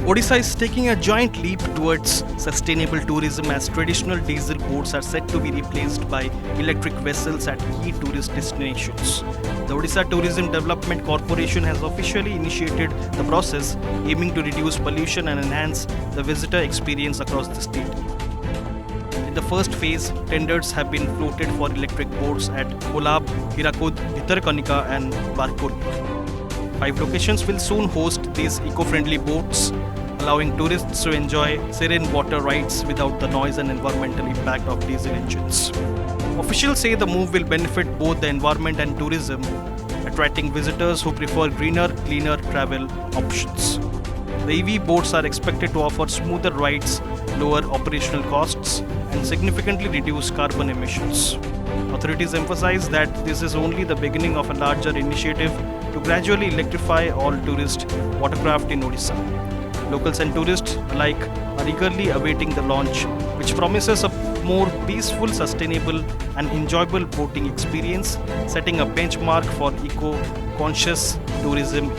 Odisha is taking a giant leap towards sustainable tourism as traditional diesel boats are set to be replaced by electric vessels at key tourist destinations. The Odisha Tourism Development Corporation has officially initiated the process, aiming to reduce pollution and enhance the visitor experience across the state. In the first phase, tenders have been floated for electric boats at Kolab, Hirakud, Bhitarkanika and Barkul. 5 locations will soon host these eco-friendly boats, allowing tourists to enjoy serene water rides without the noise and environmental impact of diesel engines. Officials say the move will benefit both the environment and tourism, attracting visitors who prefer greener, cleaner travel options. The EV boats are expected to offer smoother rides, lower operational costs, and significantly reduce carbon emissions. Authorities emphasize that this is only the beginning of a larger initiative to gradually electrify all tourist watercraft in Odisha. Locals and tourists alike are eagerly awaiting the launch, which promises a more peaceful, sustainable, and enjoyable boating experience, setting a benchmark for eco-conscious tourism.